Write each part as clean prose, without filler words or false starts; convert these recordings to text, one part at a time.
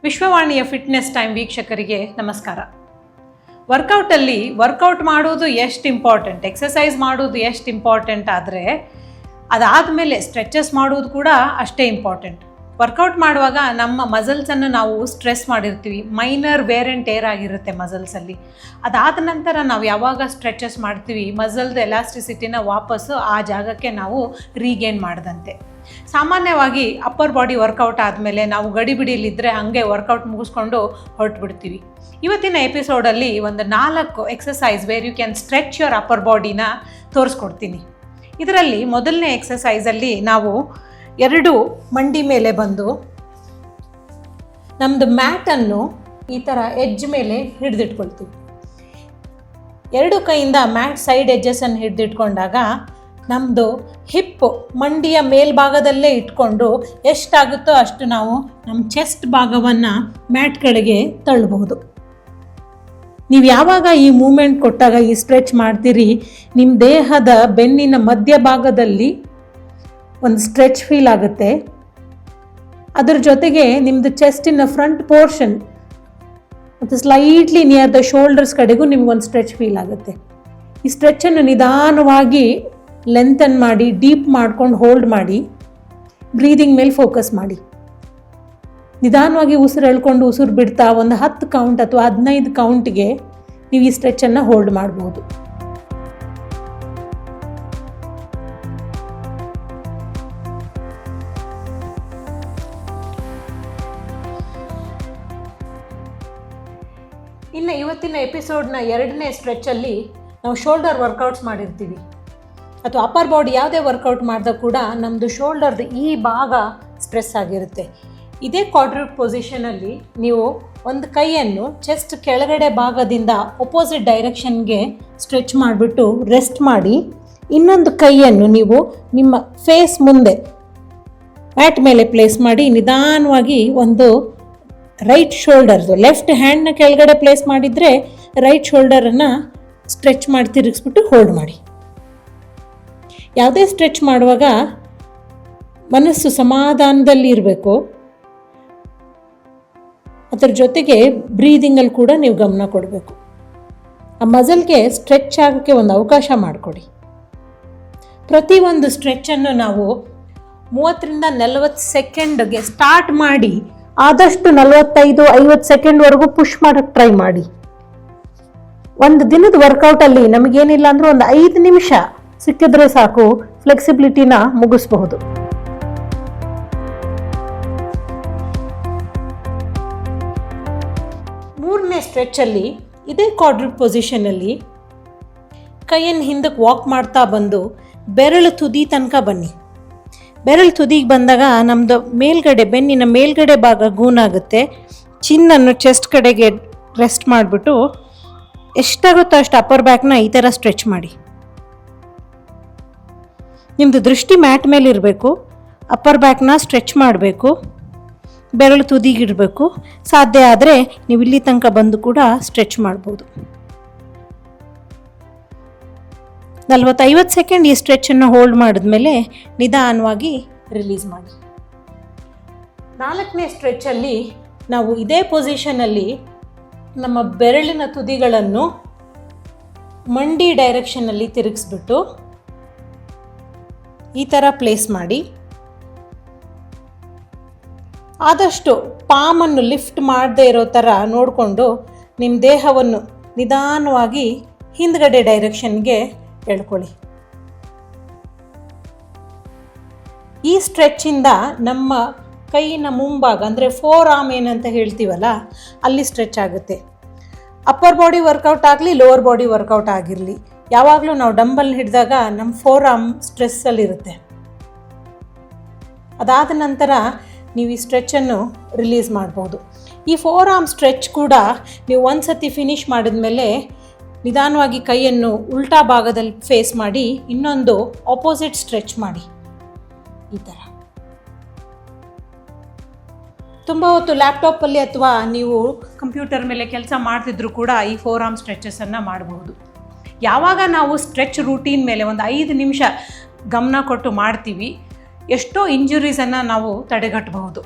ವಿಶ್ವವಾಣಿಯ fitness time ವೀಕ್ಷಕರಿಗೆ ನಮಸ್ಕಾರ. Workout ಮಾಡೋದು ಎಷ್ಟು ಇಂಪಾರ್ಟೆಂಟ್, ಎಕ್ಸಸೈಸ್ ಮಾಡೋದು ಎಷ್ಟು ಇಂಪಾರ್ಟೆಂಟ್ ಆದರೆ ಅದಾದಮೇಲೆ ಸ್ಟ್ರೆಚಸ್ ಮಾಡೋದು ಕೂಡ ಅಷ್ಟೇ ಇಂಪಾರ್ಟೆಂಟ್. ವರ್ಕೌಟ್ ಮಾಡುವಾಗ ನಮ್ಮ ಮಸಲ್ಸನ್ನು ನಾವು ಸ್ಟ್ರೆಸ್ ಮಾಡಿರ್ತೀವಿ, ಮೈನರ್ ವೇರ್ ಆ್ಯಂಡ್ ಟೇರ್ ಆಗಿರುತ್ತೆ ಮಸಲ್ಸಲ್ಲಿ. ಅದಾದ ನಂತರ ನಾವು ಯಾವಾಗ ಸ್ಟ್ರೆಚಸ್ ಮಾಡ್ತೀವಿ ಮಸಲ್ದು ಎಲಾಸ್ಟಿಸಿಟಿನ ವಾಪಸ್ಸು ಆ ಜಾಗಕ್ಕೆ ನಾವು ರೀಗೇನ್ ಮಾಡಿದಂತೆ. ಸಾಮಾನ್ಯವಾಗಿ ಅಪ್ಪರ್ ಬಾಡಿ ವರ್ಕೌಟ್ ಆದಮೇಲೆ ನಾವು ಗಡಿಬಿಡಿಲಿದ್ದರೆ ಹಾಗೆ ವರ್ಕೌಟ್ ಮುಗಿಸ್ಕೊಂಡು ಹೊರಟುಬಿಡ್ತೀವಿ. ಇವತ್ತಿನ ಎಪಿಸೋಡಲ್ಲಿ ಒಂದು 4 exercise where you can stretch your upper ಬಾಡಿನ ತೋರಿಸ್ಕೊಡ್ತೀನಿ. ಇದರಲ್ಲಿ ಮೊದಲನೇ ಎಕ್ಸಸೈಸಲ್ಲಿ ನಾವು 2 ಮಂಡಿ ಮೇಲೆ ಬಂದು ನಮ್ಮದು ಮ್ಯಾಟನ್ನು ಈ ಥರ ಎಡ್ಜ್ ಮೇಲೆ ಹಿಡಿದಿಟ್ಕೊಳ್ತೀವಿ. 2 ಕೈಯಿಂದ ಮ್ಯಾಟ್ ಸೈಡ್ ಎಡ್ಜಸ್ಸನ್ನು ಹಿಡಿದಿಟ್ಕೊಂಡಾಗ ನಮ್ಮದು ಹಿಪ್ಪು ಮಂಡಿಯ ಮೇಲ್ಭಾಗದಲ್ಲೇ ಇಟ್ಕೊಂಡು ಎಷ್ಟಾಗುತ್ತೋ ಅಷ್ಟು ನಾವು ನಮ್ಮ ಚೆಸ್ಟ್ ಭಾಗವನ್ನು ಮ್ಯಾಟ್ ಕಡೆಗೆ ತಳ್ಳಬಹುದು. ನೀವು ಯಾವಾಗ ಈ ಮೂಮೆಂಟ್ ಕೊಟ್ಟಾಗ, ಈ ಸ್ಟ್ರೆಚ್ ಮಾಡ್ತೀರಿ, ನಿಮ್ಮ ದೇಹದ ಬೆನ್ನಿನ ಮಧ್ಯಭಾಗದಲ್ಲಿ ಒಂದು ಸ್ಟ್ರೆಚ್ ಫೀಲ್ ಆಗುತ್ತೆ. ಅದರ ಜೊತೆಗೆ ನಿಮ್ಮದು ಚೆಸ್ಟಿನ ಫ್ರಂಟ್ ಪೋರ್ಷನ್ ಮತ್ತು ಸ್ಲೈಟ್ಲಿ ನಿಯರ್ ದ ಶೋಲ್ಡರ್ಸ್ ಕಡೆಗೂ ನಿಮ್ಗೊಂದು ಸ್ಟ್ರೆಚ್ ಫೀಲ್ ಆಗುತ್ತೆ. ಈ ಸ್ಟ್ರೆಚ್ಚನ್ನು ನಿಧಾನವಾಗಿ ಲೆಂತನ್ ಮಾಡಿ, ಡೀಪ್ ಮಾಡ್ಕೊಂಡು ಹೋಲ್ಡ್ ಮಾಡಿ, ಬ್ರೀದಿಂಗ್ ಮೇಲೆ ಫೋಕಸ್ ಮಾಡಿ. ನಿಧಾನವಾಗಿ ಉಸಿರು ಎಳ್ಕೊಂಡು ಉಸಿರು ಬಿಡ್ತಾ ಒಂದು 10 ಕೌಂಟ್ ಅಥವಾ 15 ಕೌಂಟ್ಗೆ ನೀವು ಈ ಸ್ಟ್ರೆಚ್ಚನ್ನು ಹೋಲ್ಡ್ ಮಾಡ್ಬೋದು. ಇನ್ನು ಇವತ್ತಿನ ಎಪಿಸೋಡ್ನ 2ನೇ ಸ್ಟ್ರೆಚ್ಚಲ್ಲಿ ನಾವು ಶೋಲ್ಡರ್ ವರ್ಕೌಟ್ಸ್ ಮಾಡಿರ್ತೀವಿ ಅಥವಾ ಅಪ್ಪರ್ ಬಾಡಿ ಯಾವುದೇ ವರ್ಕೌಟ್ ಮಾಡಿದಾಗ ಕೂಡ ನಮ್ಮದು ಶೋಲ್ಡರ್ದು ಈ ಭಾಗ ಸ್ಟ್ರೆಸ್ ಆಗಿರುತ್ತೆ. ಇದೇ ಕ್ವಾಡ್ರೂಟ್ ಪೊಸಿಷನಲ್ಲಿ ನೀವು ಒಂದು ಕೈಯನ್ನು ಚೆಸ್ಟ್ ಕೆಳಗಡೆ ಭಾಗದಿಂದ ಅಪೋಸಿಟ್ ಡೈರೆಕ್ಷನ್ಗೆ ಸ್ಟ್ರೆಚ್ ಮಾಡಿಬಿಟ್ಟು ರೆಸ್ಟ್ ಮಾಡಿ, ಇನ್ನೊಂದು ಕೈಯನ್ನು ನೀವು ನಿಮ್ಮ ಫೇಸ್ ಮುಂದೆ ಮ್ಯಾಟ್ ಮೇಲೆ ಪ್ಲೇಸ್ ಮಾಡಿ ನಿಧಾನವಾಗಿ ಒಂದು ರೈಟ್ ಶೋಲ್ಡರ್ದು ಲೆಫ್ಟ್ ಹ್ಯಾಂಡ್ನ ಕೆಳಗಡೆ ಪ್ಲೇಸ್ ಮಾಡಿದರೆ ರೈಟ್ ಶೋಲ್ಡರನ್ನು ಸ್ಟ್ರೆಚ್ ಮಾಡಿ ತಿರುಗಿಸ್ಬಿಟ್ಟು ಹೋಲ್ಡ್ ಮಾಡಿ. ಯಾವುದೇ ಸ್ಟ್ರೆಚ್ ಮಾಡುವಾಗ ಮನಸ್ಸು ಸಮಾಧಾನದಲ್ಲಿ ಇರಬೇಕು. ಅದರ ಜೊತೆಗೆ ಬ್ರೀದಿಂಗಲ್ಲಿ ಕೂಡ ನೀವು ಗಮನ ಕೊಡಬೇಕು. ಆ ಮಸಲ್ಗೆ ಸ್ಟ್ರೆಚ್ ಆಗೋಕ್ಕೆ ಒಂದು ಅವಕಾಶ ಮಾಡಿಕೊಡಿ. ಪ್ರತಿಯೊಂದು ಸ್ಟ್ರೆಚ್ಚನ್ನು ನಾವು 30ರಿಂದ 40 ಸೆಕೆಂಡ್ಗೆ ಸ್ಟಾರ್ಟ್ ಮಾಡಿ ಆದಷ್ಟು 45-50 ಸೆಕೆಂಡ್ವರೆಗೂ ಪುಷ್ ಮಾಡೋಕ್ಕೆ ಟ್ರೈ ಮಾಡಿ. ಒಂದು ದಿನದ ವರ್ಕೌಟಲ್ಲಿ ನಮಗೇನಿಲ್ಲ ಅಂದರೂ ಒಂದು 5 ನಿಮಿಷ ಸಿಕ್ಕಿದ್ರೆ ಸಾಕು, ಫ್ಲೆಕ್ಸಿಬಿಲಿಟಿನ ಮುಗಿಸ್ಬಹುದು. ಮೂರನೇ ಸ್ಟ್ರೆಚ್ಚಲ್ಲಿ ಇದೇ ಕ್ವಾಡ್ರೂಟ್ ಪೊಸಿಷನಲ್ಲಿ ಕೈಯನ್ನು ಹಿಂದಕ್ಕೆ ವಾಕ್ ಮಾಡ್ತಾ ಬಂದು ಬೆರಳು ತುದಿ ತನಕ ಬನ್ನಿ. ಬೆರಳು ತುದಿಗೆ ಬಂದಾಗ ನಮ್ಮದು ಮೇಲ್ಗಡೆ ಬೆನ್ನಿನ ಮೇಲ್ಗಡೆ ಭಾಗ ಗೂನಾಗುತ್ತೆ. ಚಿನ್ನನ್ನು ಚೆಸ್ಟ್ ಕಡೆಗೆ ರೆಸ್ಟ್ ಮಾಡಿಬಿಟ್ಟು ಎಷ್ಟಾಗುತ್ತೋ ಅಷ್ಟು ಅಪ್ಪರ್ ಬ್ಯಾಕ್ನ ಈ ಥರ ಸ್ಟ್ರೆಚ್ ಮಾಡಿ. ನಿಮ್ಮದು ದೃಷ್ಟಿ ಮ್ಯಾಟ್ ಮೇಲೆ ಇರಬೇಕು. ಅಪ್ಪರ್ ಬ್ಯಾಕ್ನ ಸ್ಟ್ರೆಚ್ ಮಾಡಬೇಕು, ಬೆರಳು ತುದಿಗಿಡಬೇಕು. ಸಾಧ್ಯ ಆದರೆ ನೀವು ಇಲ್ಲಿ ತನಕ ಬಂದು ಕೂಡ ಸ್ಟ್ರೆಚ್ ಮಾಡ್ಬೋದು. 40-50 ಸೆಕೆಂಡ್ ಈ ಸ್ಟ್ರೆಚ್ಚನ್ನು ಹೋಲ್ಡ್ ಮಾಡಿದ್ಮೇಲೆ ನಿಧಾನವಾಗಿ ರಿಲೀಸ್ ಮಾಡಿ. 4ನೇ ಸ್ಟ್ರೆಚ್ಚಲ್ಲಿ ನಾವು ಇದೇ ಪೊಸಿಷನಲ್ಲಿ ನಮ್ಮ ಬೆರಳಿನ ತುದಿಗಳನ್ನು ಮಂಡಿ ಡೈರೆಕ್ಷನಲ್ಲಿ ತಿರುಗಿಸ್ಬಿಟ್ಟು ಈ ಥರ ಪ್ಲೇಸ್ ಮಾಡಿ, ಆದಷ್ಟು ಪಾಮನ್ನು ಲಿಫ್ಟ್ ಮಾಡದೇ ಇರೋ ಥರ ನೋಡಿಕೊಂಡು ನಿಮ್ಮ ದೇಹವನ್ನು ನಿಧಾನವಾಗಿ ಹಿಂದ್ಗಡೆ ಡೈರೆಕ್ಷನ್ಗೆ ಎಳ್ಕೊಳ್ಳಿ. ಈ ಸ್ಟ್ರೆಚ್ಚಿಂದ ನಮ್ಮ ಕೈಯಿನ ಮುಂಭಾಗ ಅಂದರೆ 4 ಆರ್ಮ್ ಏನಂತ ಹೇಳ್ತೀವಲ್ಲ ಅಲ್ಲಿ ಸ್ಟ್ರೆಚ್ ಆಗುತ್ತೆ. ಅಪ್ಪರ್ ಬಾಡಿ ವರ್ಕೌಟ್ ಆಗಲಿ, ಲೋವರ್ ಬಾಡಿ ವರ್ಕೌಟ್ ಆಗಿರಲಿ, ಯಾವಾಗಲೂ ನಾವು ಡಂಬಲ್ ಹಿಡಿದಾಗ ನಮ್ಮ 4 ಆರ್ಮ್ ಸ್ಟ್ರೆಸ್ಸಲ್ಲಿರುತ್ತೆ. ಅದಾದ ನಂತರ ನೀವು ಈ ಸ್ಟ್ರೆಚ್ಚನ್ನು ರಿಲೀಸ್ ಮಾಡ್ಬೋದು. ಈ 4 ಆರ್ಮ್ ಸ್ಟ್ರೆಚ್ ಕೂಡ ನೀವು ಒಂದು ಸತಿ ಫಿನಿಷ್ ಮಾಡಿದ್ಮೇಲೆ ನಿಧಾನವಾಗಿ ಕೈಯನ್ನು ಉಲ್ಟಾ ಭಾಗದಲ್ಲಿ ಫೇಸ್ ಮಾಡಿ ಇನ್ನೊಂದು ಆಪೋಸಿಟ್ ಸ್ಟ್ರೆಚ್ ಮಾಡಿ. ಈ ಥರ ತುಂಬ ಹೊತ್ತು ಲ್ಯಾಪ್ಟಾಪಲ್ಲಿ ಅಥವಾ ನೀವು ಕಂಪ್ಯೂಟರ್ ಮೇಲೆ ಕೆಲಸ ಮಾಡ್ತಿದ್ರು ಕೂಡ ಈ 4 ಆರ್ಮ್ ಸ್ಟ್ರೆಚಸನ್ನು ಮಾಡಬಹುದು. ಯಾವಾಗ ನಾವು ಸ್ಟ್ರೆಚ್ ರೂಟೀನ್ ಮೇಲೆ ಒಂದು 5 ನಿಮಿಷ ಗಮನ ಕೊಟ್ಟು ಮಾಡ್ತೀವಿ, ಎಷ್ಟೋ ಇಂಜುರೀಸನ್ನು ನಾವು ತಡೆಗಟ್ಟಬಹುದು.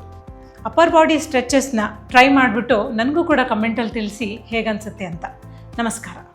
ಅಪ್ಪರ್ ಬಾಡಿ ಸ್ಟ್ರೆಚಸ್ನ ಟ್ರೈ ಮಾಡಿಬಿಟ್ಟು ನನಗೂ ಕೂಡ ಕಮೆಂಟಲ್ಲಿ ತಿಳಿಸಿ ಹೇಗನ್ಸುತ್ತೆ ಅಂತ. ನಮಸ್ಕಾರ.